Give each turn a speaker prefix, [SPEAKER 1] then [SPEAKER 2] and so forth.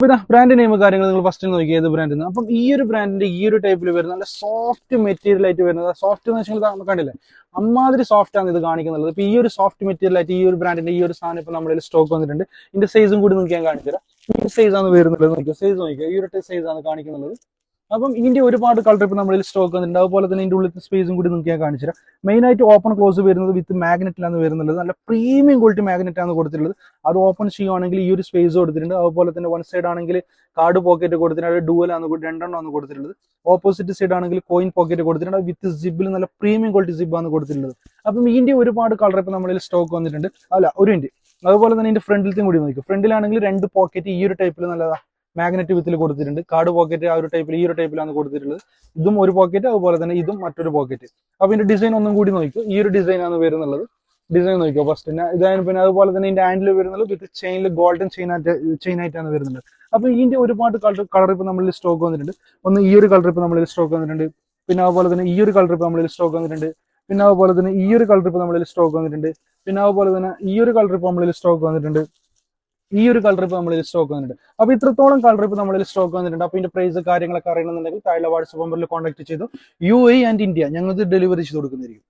[SPEAKER 1] പിന്നെ brand name കാര്യങ്ങൾ നിങ്ങൾ ഫസ്റ്റ് നോക്കി ഏത് ബ്രാൻഡിന്. അപ്പം ഈ ഒരു ബ്രാൻഡിന്റെ ഈ ഒരു ടൈപ്പിൽ വരുന്ന നല്ല സോഫ്റ്റ് മെറ്റീരിയൽ ആയിട്ട് വരുന്നത്, സോഫ്റ്റ് എന്ന് വെച്ചാൽ നമുക്ക് കണ്ടില്ലേ അമ്മാതിരി സോഫ്റ്റ് ആണ് ഇത് കാണിക്കുന്നത്. ഇപ്പൊ ഈ ഒരു സോഫ്റ്റ് മെറ്റീരിയൽ ആയിട്ട് ഈ ഒരു ബ്രാൻഡിന്റെ ഈ ഒരു സാധനം ഇപ്പൊ നമ്മുടെ സ്റ്റോക്ക് വന്നിട്ടുണ്ട്. ഇതിന്റെ സൈസും കൂടി നോക്കി ഞാൻ കാണിച്ചു തരാം. ഈ സൈസ് ആണ് വരുന്നത്, നോക്കിയോ സൈസ് നോക്കിയോ, ഈ ഒരു സൈസ് ആണ് കാണിക്കുന്നത്. അപ്പം ഇതിന്റെ ഒരുപാട് കളർ ഇപ്പൊ നമ്മുടെ സ്റ്റോക്ക് വന്നിട്ടുണ്ട്. അതുപോലെ തന്നെ ഇതിന്റെ ഉള്ളിൽ സ്പേസും കൂടി നോക്കി ഞാൻ കാണിച്ചു തരാം. മെയിൻ ആയിട്ട് ഓപ്പൺ ക്ലോസ് വരുന്നത് വിത്ത് മാഗ്നറ്റിലാണ് വരുന്നത്. നല്ല പ്രീമിയം ക്വാളിറ്റി മാഗ്നറ്റ് ആണ് കൊടുത്തിട്ടുള്ളത്. അത് ഓപ്പൺ ചെയ്യുവാണെങ്കിൽ ഈ ഒരു സ്പേസ് കൊടുത്തിട്ടുണ്ട്. അതുപോലെ തന്നെ വൺ സൈഡ് ആണെങ്കിൽ കാർഡ് പോക്കറ്റ് കൊടുത്തിട്ടുണ്ട്, ഡുവൽ ആണ് രണ്ടെണ്ണമാണ് കൊടുത്തിട്ടുള്ളത്. ഓപ്പോസിറ്റ് സൈഡ് ആണെങ്കിൽ കോയിൻ പോക്കറ്റ് കൊടുത്തിട്ടുണ്ട്. വിത്ത് സിബിൽ നല്ല പ്രീമിയം ക്വാളിറ്റി സിബാണ് കൊടുത്തിട്ടുള്ളത്. അപ്പം ഇതിന്റെ ഒരുപാട് കളർ ഇപ്പൊ നമ്മുടെ സ്റ്റോക്ക് വന്നിട്ടുണ്ട്. അല്ല ഒരു മിനിറ്റ്, അതുപോലെ തന്നെ ഇതിന്റെ ഫ്രണ്ടിലത്തെയും കൂടി നോക്കും. ഫ്രണ്ടിലാണെങ്കിൽ രണ്ട് പോക്കറ്റ് ഈ ഒരു ടൈപ്പിൽ നല്ലതാ മാഗ്നറ്റ് വിത്തിൽ കൊടുത്തിട്ടുണ്ട്. കാർഡ് പോക്കറ്റ് ആ ഒരു ടൈപ്പിൽ ഈ ഒരു ടൈപ്പിലാണ് കൊടുത്തിട്ടുള്ളത്. ഇതും ഒരു പോക്കറ്റ്, അതുപോലെ തന്നെ ഇതും മറ്റൊരു പോക്കറ്റ്. അപ്പൊ ഇതിന്റെ ഡിസൈൻ ഒന്നും കൂടി നോക്കും. ഈ ഒരു ഡിസൈൻ ആണ് വരുന്നുള്ളത്. ഡിസൈൻ നോക്കിയോ ഫസ്റ്റ് ഇതായാലും. പിന്നെ അതുപോലെ തന്നെ ഇതിന്റെ ഹാൻഡിൽ വരുന്നത് വിത്ത് ചെയിനിൽ ഗോൾഡൻ ചെയിൻ ആയിട്ടാണ് വരുന്നത്. അപ്പൊ ഇതിന്റെ ഒരുപാട് കളർ ഇപ്പൊ നമ്മളിൽ സ്റ്റോക്ക് വന്നിട്ടുണ്ട്. ഒന്ന് ഈ ഒരു കളർ ഇപ്പൊ നമ്മളിൽ സ്റ്റോക്ക് വന്നിട്ടുണ്ട്. പിന്നെ അതുപോലെ തന്നെ ഈ ഒരു കളർ ഇപ്പൊ നമ്മളിൽ സ്റ്റോക്ക് വന്നിട്ടുണ്ട്. പിന്നെ അതുപോലെ തന്നെ ഈ ഒരു കളർ ഇപ്പൊ നമ്മളിൽ സ്റ്റോക്ക് വന്നിട്ടുണ്ട്. പിന്നെ അതുപോലെ തന്നെ ഈ ഒരു കളർ ഇപ്പൊ നമ്മളിൽ സ്റ്റോക്ക് വന്നിട്ടുണ്ട്. ഈ ഒരു കളർ ഇപ്പൊ നമ്മളിൽ സ്റ്റോക്ക് വന്നിട്ടുണ്ട്. അപ്പൊ ഇത്രത്തോളം കളർ ഇപ്പൊ നമ്മളിൽ സ്റ്റോക്ക് വന്നിട്ടുണ്ട്. അപ്പൊ ഇതിന്റെ പ്രൈസ് കാര്യങ്ങളൊക്കെ അറിയണമെന്നുണ്ടെങ്കിൽ താഴെ വാട്സ്ആപ്പ് നമ്പറിൽ കോൺടാക്ട് ചെയ്തു. UAE ആൻഡ് ഇന്ത്യ ഞങ്ങൾക്ക് ഡെലിവറി ചെയ്ത് കൊടുക്കുന്നതായിരിക്കും.